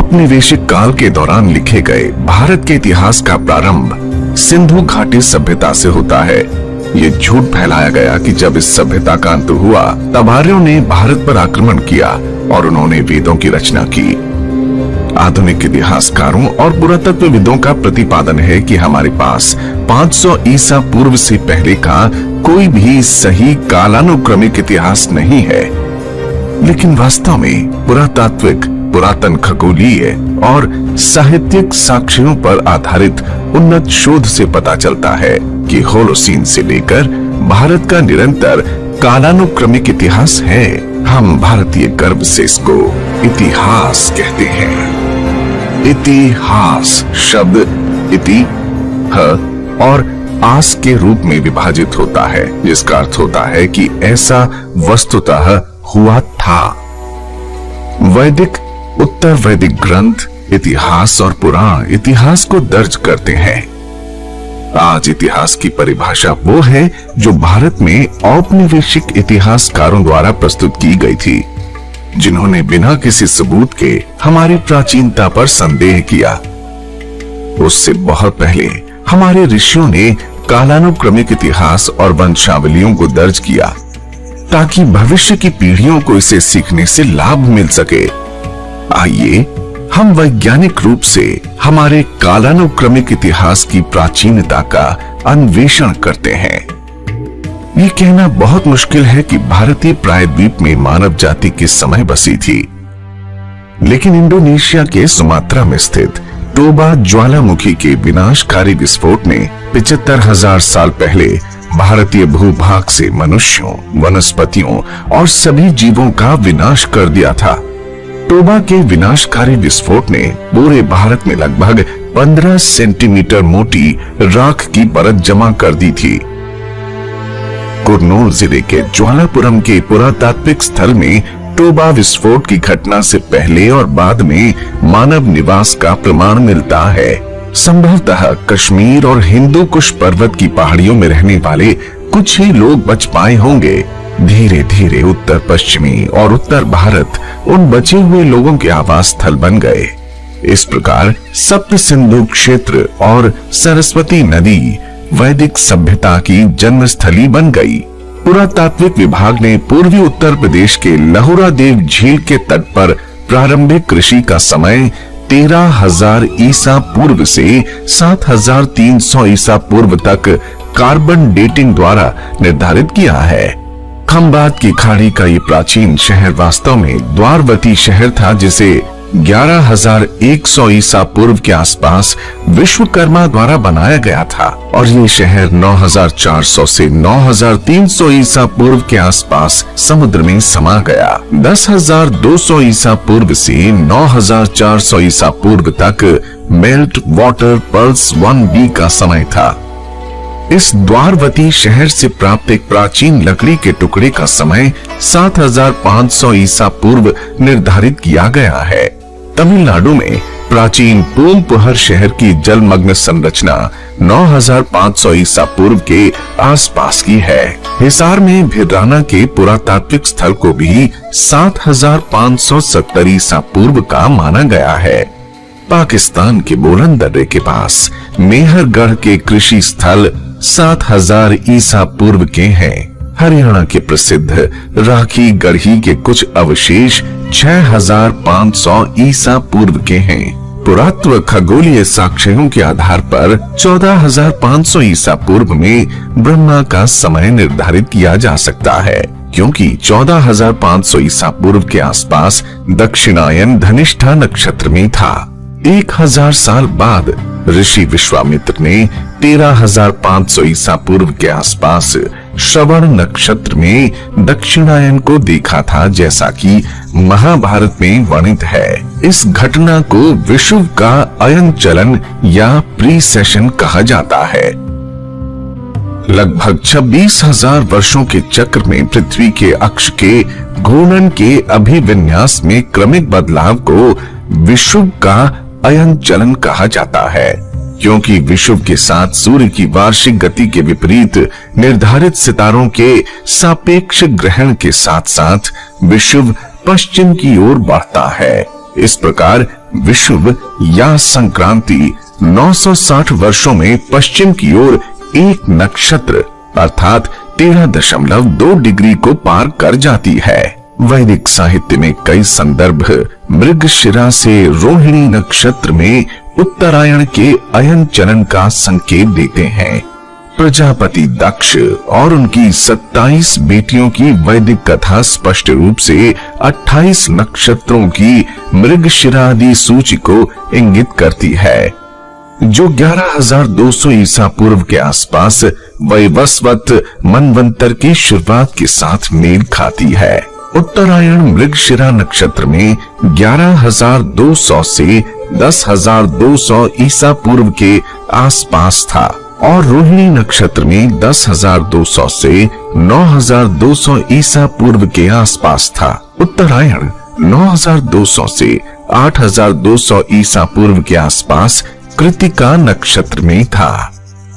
औपनिवेशिक काल के दौरान लिखे गए भारत के इतिहास का प्रारंभ सिंधु घाटी सभ्यता से होता है। ये झूठ फैलाया गया कि जब इस सभ्यता का अंत हुआ तब आर्यों ने भारत पर आक्रमण किया और उन्होंने वेदों की रचना की। आधुनिक इतिहासकारों और पुरातत्वविदों का प्रतिपादन है कि हमारे पास 500 ईसा पूर्व से पहले का कोई भी सही कालानुक्रमिक इतिहास नहीं है। लेकिन वास्तव में पुरातात्विक, पुरातन खगोलीय और साहित्यिक साक्ष्यों पर आधारित उन्नत शोध से पता चलता है कि होलोसीन से लेकर भारत का निरंतर कालानुक्रमिक इतिहास है। हम भारतीय गर्व से इसको इतिहास कहते हैं। इतिहास शब्द इति, ह और आस के रूप में विभाजित होता है, जिसका अर्थ होता है कि ऐसा वस्तुतः हुआ था। वैदिक, उत्तर वैदिक ग्रंथ इतिहास और पुराण इतिहास को दर्ज करते हैं। आज इतिहास की परिभाषा वो है जो भारत में औपनिवेशिक इतिहासकारों द्वारा प्रस्तुत की गई थी, जिन्होंने बिना किसी सबूत के हमारी प्राचीनता पर संदेह किया। उससे बहुत पहले हमारे ऋषियों ने कालानुक्रमिक इतिहास और वंशावलियों को दर्ज किया ताकि भविष्य की पीढ़ियों को इसे सीखने से लाभ मिल सके। आइए हम वैज्ञानिक रूप से हमारे कालानुक्रमिक इतिहास की प्राचीनता का अन्वेषण करते हैं। ये कहना बहुत मुश्किल है कि भारतीय प्रायद्वीप में मानव जाति किस समय बसी थी, लेकिन इंडोनेशिया के सुमात्रा में स्थित टोबा ज्वालामुखी के विनाशकारी विस्फोट ने 75,000 साल पहले भारतीय भूभाग से मनुष्यों, वनस्पतियों और सभी जीवों का विनाश कर दिया था। टोबा के विनाशकारी विस्फोट ने पूरे भारत में लगभग 15 सेंटीमीटर मोटी राख की परत जमा कर दी थी। कुर्नूल जिले के ज्वालापुरम के पुरातात्विक स्थल में टोबा विस्फोट की घटना से पहले और बाद में मानव निवास का प्रमाण मिलता है। संभवतः कश्मीर और हिंदू कुश पर्वत की पहाड़ियों में रहने वाले कुछ ही लोग बच पाए होंगे। धीरे धीरे उत्तर पश्चिमी और उत्तर भारत उन बचे हुए लोगों के आवास स्थल बन गए। इस प्रकार सप्त सिंधु क्षेत्र और सरस्वती नदी वैदिक सभ्यता की जन्मस्थली बन गई। पुरातात्विक विभाग ने पूर्वी उत्तर प्रदेश के लहुरा देव झील के तट पर प्रारंभिक कृषि का समय 13,000 ईसा पूर्व से 7,300 ईसा पूर्व तक कार्बन डेटिंग द्वारा निर्धारित किया है। खंबात की खाड़ी का ये प्राचीन शहर वास्तव में द्वारवती शहर था, जिसे 11,100 ईसा पूर्व के आसपास विश्वकर्मा द्वारा बनाया गया था, और ये शहर 9,400 से 9,300 ईसा पूर्व के आसपास समुद्र में समा गया। 10,200 ईसा पूर्व से 9,400 ईसा पूर्व तक मेल्ट वाटर पल्स 1B का समय था। इस द्वारवती शहर से प्राप्त एक प्राचीन लकड़ी के टुकड़े का समय 7,500 ईसा पूर्व निर्धारित किया गया है। तमिलनाडु में प्राचीन पूमपुहर शहर की जलमग्न संरचना 9,500 ईसा पूर्व के आसपास की है। हिसार में भिराना के पुरातात्विक स्थल को भी 7,570 ईसा पूर्व का माना गया है। पाकिस्तान के बोलन दर्रे के पास मेहरगढ़ के कृषि स्थल 7,000 ईसा पूर्व के हैं। हरियाणा के प्रसिद्ध राखी गढ़ी के कुछ अवशेष 6,500 ईसा पूर्व के हैं। पुरातत्व खगोलीय साक्ष्यों के आधार पर 14,500 ईसा पूर्व में ब्रह्मा का समय निर्धारित किया जा सकता है, क्योंकि 14,500 ईसा पूर्व के आसपास दक्षिणायन धनिष्ठा नक्षत्र में था। 1,000 साल बाद ऋषि विश्वामित्र ने 13,500 ईसा पूर्व के आसपास श्रवण नक्षत्र में दक्षिणायन को देखा था, जैसा कि महाभारत में वर्णित है। इस घटना को विषुव का अयन चलन या प्रीसेशन कहा जाता है। लगभग 26,000 वर्षों के चक्र में पृथ्वी के अक्ष के घूर्णन के अभिविन्यास में क्रमिक बदलाव को विषुव का अयन चलन कहा जाता है, क्योंकि विषुव के साथ सूर्य की वार्षिक गति के विपरीत निर्धारित सितारों के सापेक्ष ग्रहण के साथ साथ विषुव पश्चिम की ओर बढ़ता है। इस प्रकार विषुव या संक्रांति 960 वर्षों में पश्चिम की ओर एक नक्षत्र अर्थात 13.2 डिग्री को पार कर जाती है। वैदिक साहित्य में कई संदर्भ मृगशिरा से रोहिणी नक्षत्र में उत्तरायण के अयन चरण का संकेत देते हैं। प्रजापति दक्ष और उनकी 27 बेटियों की वैदिक कथा स्पष्ट रूप से 28 नक्षत्रों की मृगशिरा आदि सूची को इंगित करती है, जो 11,200 ईसा पूर्व के आसपास वैवस्वत मनवंतर की शुरुआत के साथ मेल खाती है। उत्तरायण मृगशिरा नक्षत्र में 11,200 से 10,200 ईसा पूर्व के आसपास था और रोहिणी नक्षत्र में 10,200 से 9,200 ईसा पूर्व के आसपास था। उत्तरायण 9,200 से 8,200 ईसा पूर्व के आसपास कृतिका नक्षत्र में था।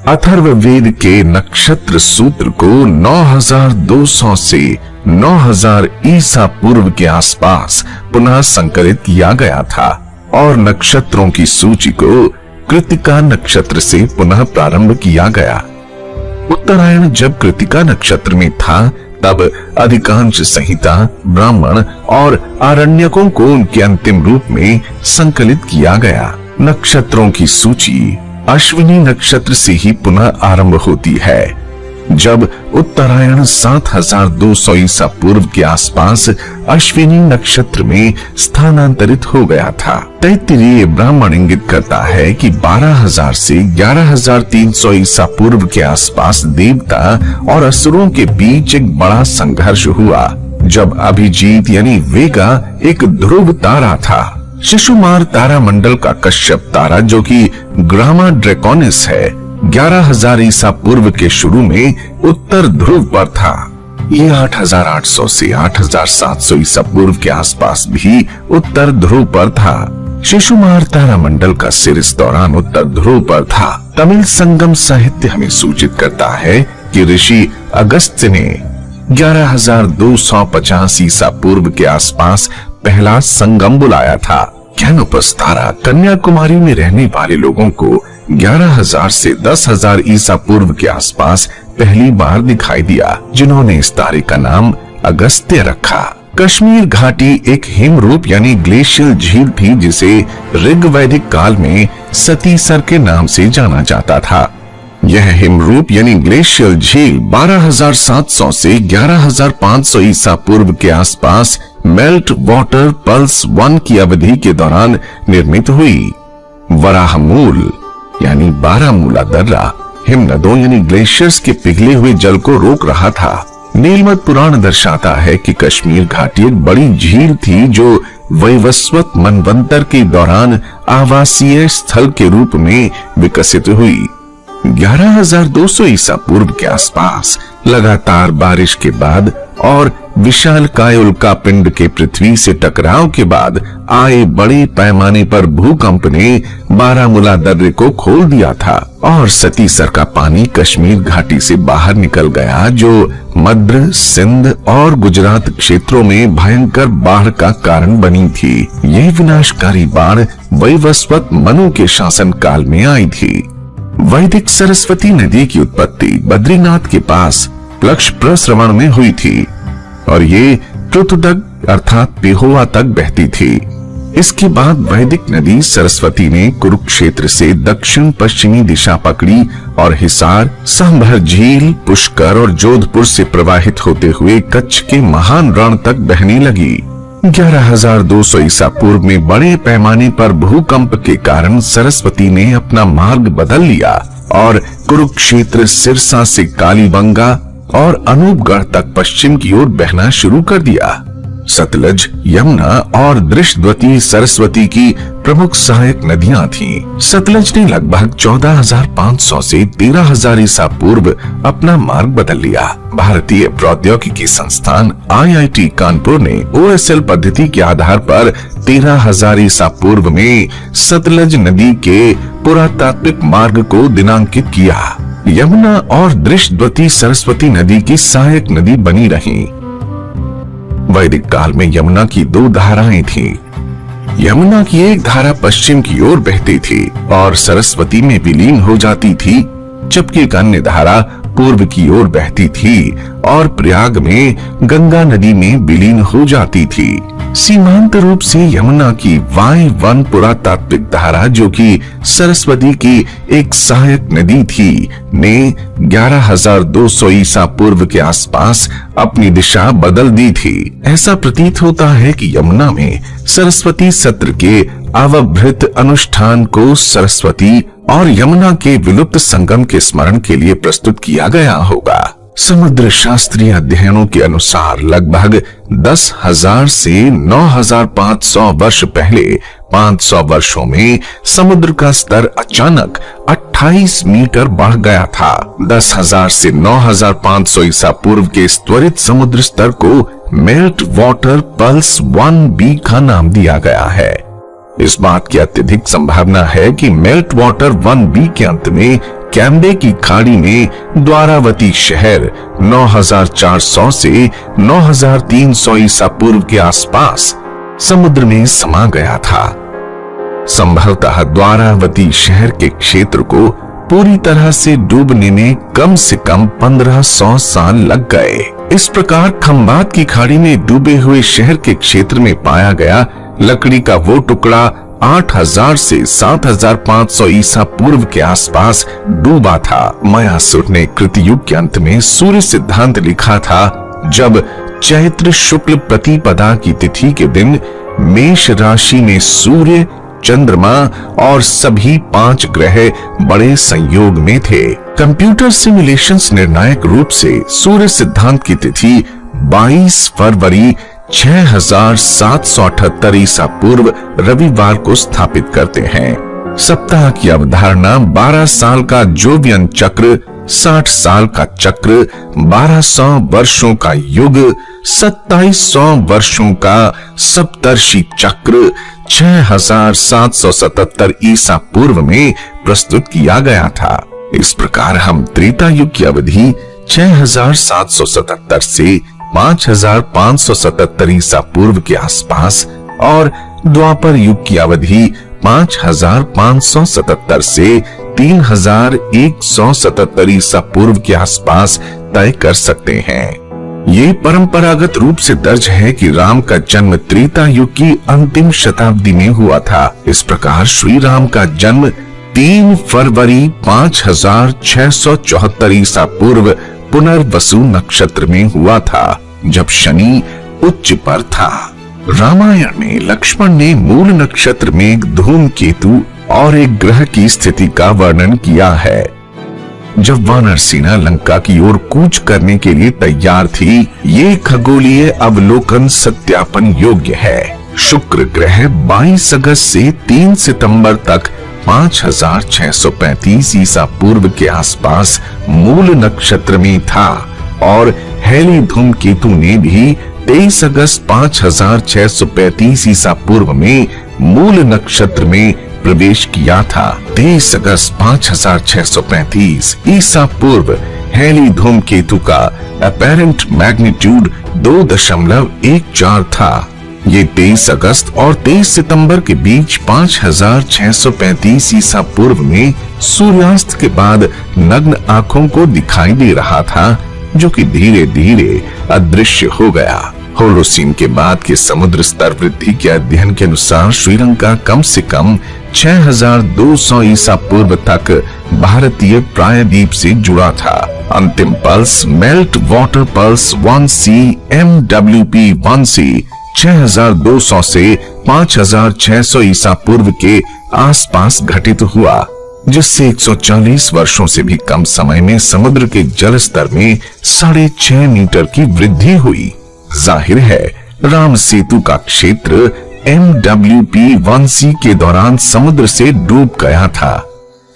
अथर्ववेद के नक्षत्र सूत्र को 9,200 से 9,000 ईसा पूर्व के आसपास पुनः संकलित किया गया था और नक्षत्रों की सूची को कृतिका नक्षत्र से पुनः प्रारंभ किया गया। उत्तरायण जब कृतिका नक्षत्र में था तब अधिकांश संहिता ब्राह्मण और आरण्यकों को उनके अंतिम रूप में संकलित किया गया। नक्षत्रों की सूची अश्विनी नक्षत्र से ही पुनः आरंभ होती है। जब उत्तरायण 7,200 ईसा पूर्व के आसपास अश्विनी नक्षत्र में स्थानांतरित हो गया था। तैत्तिरीय ब्राह्मण इंगित करता है कि 12,000 से 11,300 ईसा पूर्व के आसपास देवता और असुरों के बीच एक बड़ा संघर्ष हुआ, जब अभिजीत यानी वेगा एक ध्रुव तारा था। शिशुमार तारा मंडल का कश्यप तारा, जो कि ग्रामा ड्रैकोनिस है, 11,000 ईसा पूर्व के शुरू में उत्तर ध्रुव पर था। ये 8,800 से 8,700 ईसा पूर्व के आसपास भी उत्तर ध्रुव पर था। शिशुमार तारा मंडल का सिर इस दौरान उत्तर ध्रुव पर था। तमिल संगम साहित्य हमें सूचित करता है कि ऋषि अगस्त्य ने 11,250 ईसा पूर्व के आसपास पहला संगम बुलाया था। कैनोपस तारा कन्याकुमारी में रहने वाले लोगों को 11,000 से 10,000 ईसा पूर्व के आसपास पहली बार दिखाई दिया, जिन्होंने इस तारे का नाम अगस्त्य रखा। कश्मीर घाटी एक हिमरूप यानी ग्लेशियल झील थी, जिसे ऋग्वैदिक काल में सतीसर के नाम से जाना जाता था। यह हिमरूप यानी ग्लेशियल झील 12,700 से 11,500 ईसा पूर्व के आसपास मेल्ट वाटर पल्स 1 की अवधि के दौरान निर्मित हुई। वराहमूल यानी बारामूला दर्रा हिमनदों यानी ग्लेशियर्स के पिघले हुए जल को रोक रहा था। नीलमत पुराण दर्शाता है कि कश्मीर घाटी एक बड़ी झील थी, जो वैवस्वत मनवंतर के दौरान आवासीय स्थल के रूप में विकसित हुई। 11,200 ईसा पूर्व के आसपास लगातार बारिश के बाद और विशालकाय उल्का पिंड के पृथ्वी से टकराव के बाद आए बड़े पैमाने पर भूकंप ने बारामूला दर्रे को खोल दिया था और सतीसर का पानी कश्मीर घाटी से बाहर निकल गया, जो मध्य, सिंध और गुजरात क्षेत्रों में भयंकर बाढ़ का कारण बनी थी। यह विनाशकारी बाढ़ वैवस्वत मनु के शासन काल में आई थी। वैदिक सरस्वती नदी की उत्पत्ति बद्रीनाथ के पास प्लक्ष प्रस्रवण में हुई थी और ये पृथुदक अर्थात पेहोवा तक बहती थी। इसके बाद वैदिक नदी सरस्वती ने कुरुक्षेत्र से दक्षिण पश्चिमी दिशा पकड़ी और हिसार, सांभर झील, पुष्कर और जोधपुर से प्रवाहित होते हुए कच्छ के महान रण तक बहने लगी। 11,200 ईसा पूर्व में बड़े पैमाने पर भूकंप के कारण सरस्वती ने अपना मार्ग बदल लिया और कुरुक्षेत्र, सिरसा से कालीबंगा और अनूपगढ़ तक पश्चिम की ओर बहना शुरू कर दिया। सतलज, यमुना और दृष्टवती सरस्वती की प्रमुख सहायक नदियां थीं। सतलज ने लगभग 14,500 से 13,000 ईसा पूर्व अपना मार्ग बदल लिया। भारतीय प्रौद्योगिकी संस्थान IIT कानपुर ने OSL पद्धति के आधार पर 13,000 ईसा पूर्व में सतलज नदी के पुरातात्विक मार्ग को दिनांकित किया। यमुना और दृष्टवती सरस्वती नदी की सहायक नदी बनी रही। वैदिक काल में यमुना की 2 धाराएं थीं, यमुना की एक धारा पश्चिम की ओर बहती थी और सरस्वती में विलीन हो जाती थी, जबकि एक अन्य धारा पूर्व की ओर बहती थी और प्रयाग में गंगा नदी में विलीन हो जाती थी। सीमांत रूप से यमुना की वाय-वन पुरातात्विक धारा, जो कि सरस्वती की एक सहायक नदी थी, ने 11,200 ईसा पूर्व के आसपास अपनी दिशा बदल दी थी। ऐसा प्रतीत होता है कि यमुना में सरस्वती सत्र के अवभृत अनुष्ठान को सरस्वती और यमुना के विलुप्त संगम के स्मरण के लिए प्रस्तुत किया गया होगा। समुद्र शास्त्रीय अध्ययनों के अनुसार लगभग 10,000 से 9,500 वर्ष पहले 500 वर्षों में समुद्र का स्तर अचानक 28 मीटर बढ़ गया था। 10,000 से 9,500 ईसा पूर्व के इस त्वरित समुद्र स्तर को मेल्ट वाटर पल्स 1B का नाम दिया गया है। इस बात की अत्यधिक संभावना है कि मेल्ट वाटर 1B के अंत में कैम्बे की खाड़ी में द्वारावती शहर 9,400 से 9,300 ईसा पूर्व के आसपास समुद्र में समा गया था। संभवतः द्वारावती शहर के क्षेत्र को पूरी तरह से डूबने में कम से कम 1,500 साल लग गए। इस प्रकार खंबात की खाड़ी में डूबे हुए शहर के क्षेत्र में पाया गया लकड़ी का वो टुकड़ा 8,000 से 7,500 ईसा पूर्व के आसपास डूबा था। मयासुर ने कृतयुग के अंत में सूर्य सिद्धांत लिखा था, जब चैत्र शुक्ल प्रतिपदा की तिथि के दिन मेष राशि में सूर्य, चंद्रमा और सभी 5 ग्रह बड़े संयोग में थे। कंप्यूटर सिमुलेशंस निर्णायक रूप से सूर्य सिद्धांत की तिथि 22 फरवरी 6,778 ईसा पूर्व रविवार को स्थापित करते हैं। सप्ताह की अवधारणा 12 साल का जोवियन चक्र, 60 साल का चक्र, 1200 वर्षों का युग, 2700 वर्षों का सप्तर्षि चक्र 6,777 ईसा पूर्व में प्रस्तुत किया गया था। इस प्रकार हम त्रेता युग की अवधि 6,777 से 5,577 ईसा पूर्व के आसपास और द्वापर युग की अवधि 5,577 से 3,177 ईसा पूर्व के आसपास तय कर सकते हैं। ये परंपरागत रूप से दर्ज है कि राम का जन्म त्रेता युग की अंतिम शताब्दी में हुआ था। इस प्रकार श्री राम का जन्म 3 फरवरी 5,674 ईसा पूर्व पुनर्वसु नक्षत्र में हुआ था, जब शनि उच्च पर था। रामायण में लक्ष्मण ने मूल नक्षत्र में एक धूमकेतु और एक ग्रह की स्थिति का वर्णन किया है। जब वानर सेना लंका की ओर कूच करने के लिए तैयार थी, ये खगोलीय अवलोकन सत्यापन योग्य है। शुक्र ग्रह 22 अगस्त से 3 सितंबर तक 5,635 ईसा पूर्व के आसपास मूल नक्षत्र में था और हेली धूमकेतु ने भी 23 अगस्त 5,635 ईसा पूर्व में मूल नक्षत्र में प्रवेश किया था। 23 अगस्त 5,635 ईसा पूर्व हेली धूमकेतु का अपैरेंट मैग्नीट्यूड 2.14 था। ये 23 अगस्त और 23 सितंबर के बीच 5,635 ईसा पूर्व में सूर्यास्त के बाद नग्न आंखों को दिखाई दे रहा था, जो कि धीरे धीरे अदृश्य हो गया। होलोसीन के बाद के समुद्र स्तर वृद्धि के अध्ययन के अनुसार श्रीलंका कम से कम 6,200 ईसा पूर्व तक भारतीय प्रायद्वीप से जुड़ा था। अंतिम pulse melt water pulse 1C MWP 1C 6,200 से 5,600 ईसा पूर्व के आसपास घटित हुआ, जिससे 140 वर्षों से भी कम समय में समुद्र के जल स्तर में 6.5 मीटर की वृद्धि हुई। जाहिर है राम सेतु का क्षेत्र MWP 1C के दौरान समुद्र से डूब गया था।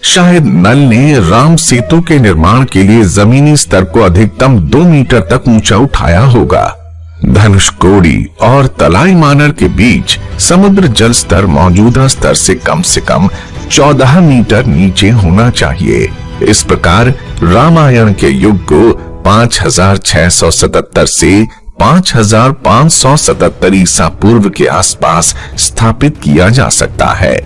शायद नल ने राम सेतु के निर्माण के लिए जमीनी स्तर को अधिकतम 2 मीटर तक ऊंचा उठाया होगा। धनुषकोडी और तलाई मानर के बीच समुद्र जल स्तर मौजूदा स्तर से कम 14 मीटर नीचे होना चाहिए। इस प्रकार रामायण के युग को 5,677 से 5577 ईसा पूर्व के आसपास स्थापित किया जा सकता है।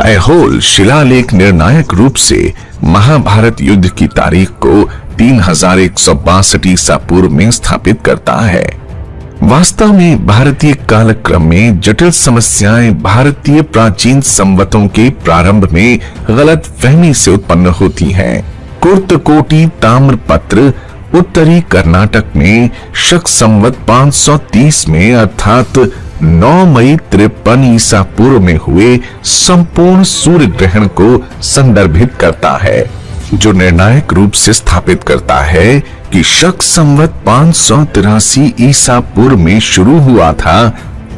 ऐहोल शिलालेख निर्णायक रूप से महाभारत युद्ध की तारीख को 3162 ईसा पूर्व में स्थापित करता है। वास्तव में भारतीय कालक्रम में जटिल समस्याएं भारतीय प्राचीन संवतों के प्रारंभ में गलत फहमी से उत्पन्न होती हैं। कुर्तकोटी ताम्रपत्र उत्तरी कर्नाटक में शक संवत 530 में अर्थात 9 मई 53 ईसा पूर्व में हुए संपूर्ण सूर्य ग्रहण को संदर्भित करता है, जो निर्णायक रूप से स्थापित करता है कि शक संवत 583 ईसा पूर्व में शुरू हुआ था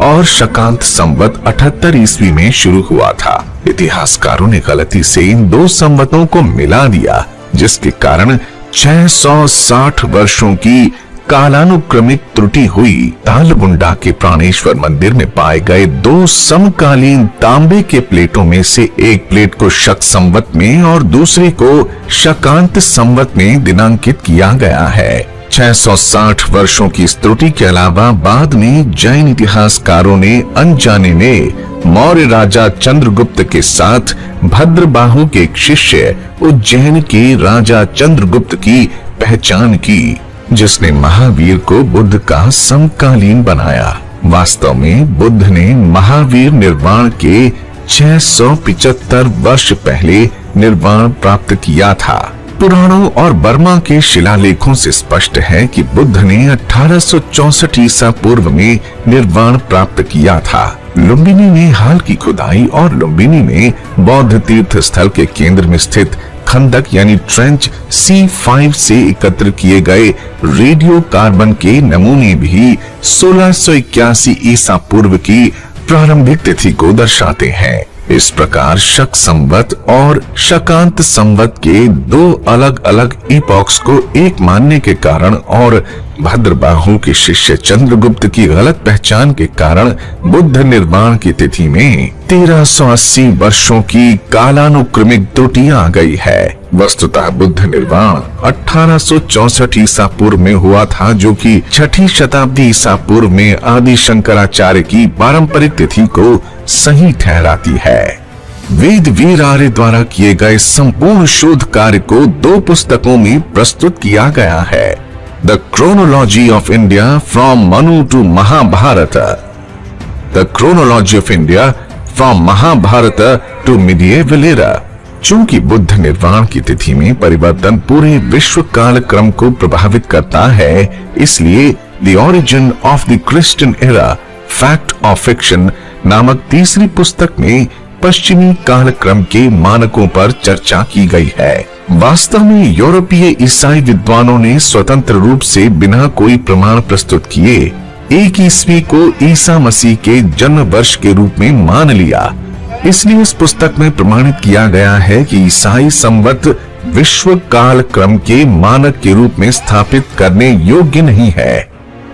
और शकांत संवत 78 ईस्वी में शुरू हुआ था। इतिहासकारों ने गलती से इन दो संवतों को मिला दिया, जिसके कारण 660 वर्षों की कालानुक्रमिक त्रुटि हुई। तालबुंडा के प्राणेश्वर मंदिर में पाए गए दो समकालीन तांबे के प्लेटों में से एक प्लेट को शक संवत में और दूसरी को शकांत संवत में दिनांकित किया गया है। 660 वर्षों की इस त्रुटि के अलावा बाद में जैन इतिहासकारों ने अनजाने में मौर्य राजा चंद्रगुप्त के साथ भद्रबाहु के एक शिष्य उज्जैन के राजा चंद्रगुप्त की पहचान की, जिसने महावीर को बुद्ध का समकालीन बनाया। वास्तव में बुद्ध ने महावीर निर्वाण के 675 वर्ष पहले निर्वाण प्राप्त किया था। पुराणों और बर्मा के शिलालेखों से स्पष्ट है कि बुद्ध ने 1864 ईसा पूर्व में निर्वाण प्राप्त किया था। लुम्बिनी में हाल की खुदाई और लुम्बिनी में बौद्ध तीर्थ स्थल के केंद्र में स्थित खंदक यानी ट्रेंच C5 से एकत्र किए गए रेडियो कार्बन के नमूने भी 1681 ईसा पूर्व की प्रारंभिक तिथि को दर्शाते हैं। इस प्रकार शक संवत और शकांत संवत के दो अलग अलग इपॉक्स को एक मानने के कारण और भद्रबाहु के शिष्य चंद्रगुप्त की गलत पहचान के कारण बुद्ध निर्वाण की तिथि में 1380 वर्षों की कालानुक्रमिक त्रुटि आ गई है। वस्तुतः बुद्ध निर्वाण 1864 ईसा पूर्व में हुआ था, जो कि 6ठी शताब्दी ईसा पूर्व में आदि शंकराचार्य की पारंपरिक तिथि को सही ठहराती है। वेद वीर आर्य द्वारा किए गए संपूर्ण शोध कार्य को दो पुस्तकों में प्रस्तुत किया गया है। The chronology of India from Manu to Mahabharata, the chronology of India from Mahabharata to medieval era. चूंकि बुद्ध निर्वाण की तिथि में परिवर्तन पूरे विश्व काल क्रम को प्रभावित करता है, इसलिए the origin of the Christian era fact of fiction नामक तीसरी पुस्तक में पश्चिमी कालक्रम के मानकों पर चर्चा की गई है। वास्तव में यूरोपीय ईसाई विद्वानों ने स्वतंत्र रूप से बिना कोई प्रमाण प्रस्तुत किए 1 ईस्वी को ईसा मसीह के जन्म वर्ष के रूप में मान लिया। इसलिए इस पुस्तक में प्रमाणित किया गया है कि ईसाई संवत विश्व काल क्रम के मानक के रूप में स्थापित करने योग्य नहीं है।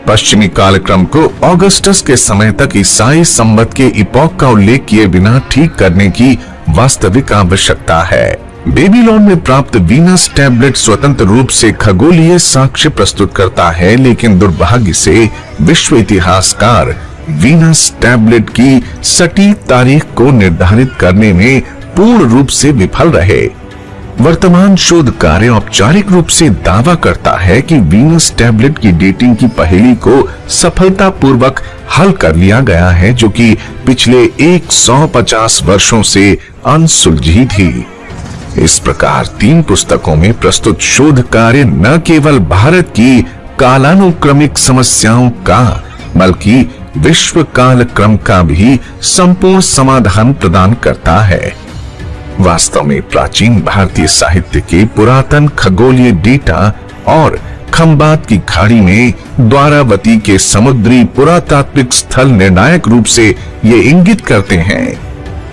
पश्चिमी कालक्रम को ऑगस्टस के समय तक ईसाई संवत के इपॉक का उल्लेख किए बिना ठीक करने की वास्तविक आवश्यकता है। बेबीलोन में प्राप्त वीनस टैबलेट स्वतंत्र रूप से खगोलीय साक्ष्य प्रस्तुत करता है, लेकिन दुर्भाग्य से विश्व इतिहासकार वीनस टैबलेट की सटीक तारीख को निर्धारित करने में पूर्ण रूप से विफल रहे। वर्तमान शोध कार्य औपचारिक रूप से दावा करता है कि वीनस टैबलेट की डेटिंग की पहेली को सफलतापूर्वक हल कर लिया गया है, जो कि पिछले 150 वर्षों से अनसुलझी थी। इस प्रकार 3 पुस्तकों में प्रस्तुत शोध कार्य न केवल भारत की कालानुक्रमिक समस्याओं का बल्कि विश्व काल क्रम का भी संपूर्ण समाधान प्रदान करता है। वास्तव में प्राचीन भारतीय साहित्य के पुरातन खगोलीय डेटा और खंबात की खाड़ी में द्वारावती के समुद्री पुरातात्विक स्थल निर्णायक रूप से ये इंगित करते हैं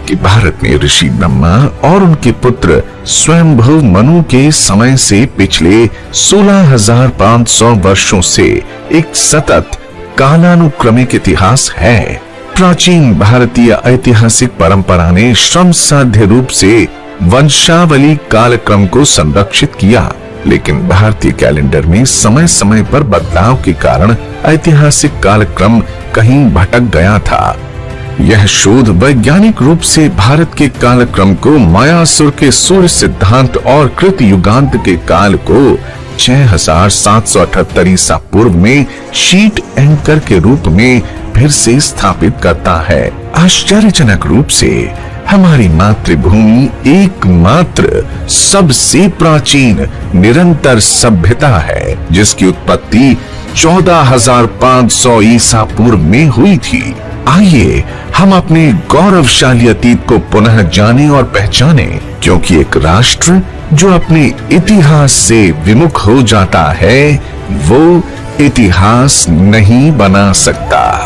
कि भारत में ऋषि ब्रह्मा और उनके पुत्र स्वयंभू मनु के समय से पिछले 16,500 वर्षों से एक सतत कालानुक्रमिक इतिहास है। प्राचीन भारतीय ऐतिहासिक परंपरा ने श्रम साध्य रूप से वंशावली कालक्रम को संरक्षित किया। लेकिन भारतीय कैलेंडर में समय समय पर बदलाव के कारण ऐतिहासिक कालक्रम कहीं भटक गया था। यह शोध वैज्ञानिक रूप से भारत के कालक्रम को मायासुर के सूर्य सिद्धांत और कृत युगांत के काल को 6778 ईसा पूर्व में शीट एंकर के रूप में फिर से स्थापित करता है। आश्चर्यजनक रूप से हमारी मातृभूमि एकमात्र सबसे प्राचीन निरंतर सभ्यता है जिसकी उत्पत्ति 14,500 ईसा पूर्व में हुई थी। आइए हम अपने गौरवशाली अतीत को पुनः जाने और पहचाने, क्योंकि एक राष्ट्र जो अपने इतिहास से विमुख हो जाता है वो इतिहास नहीं बना सकता।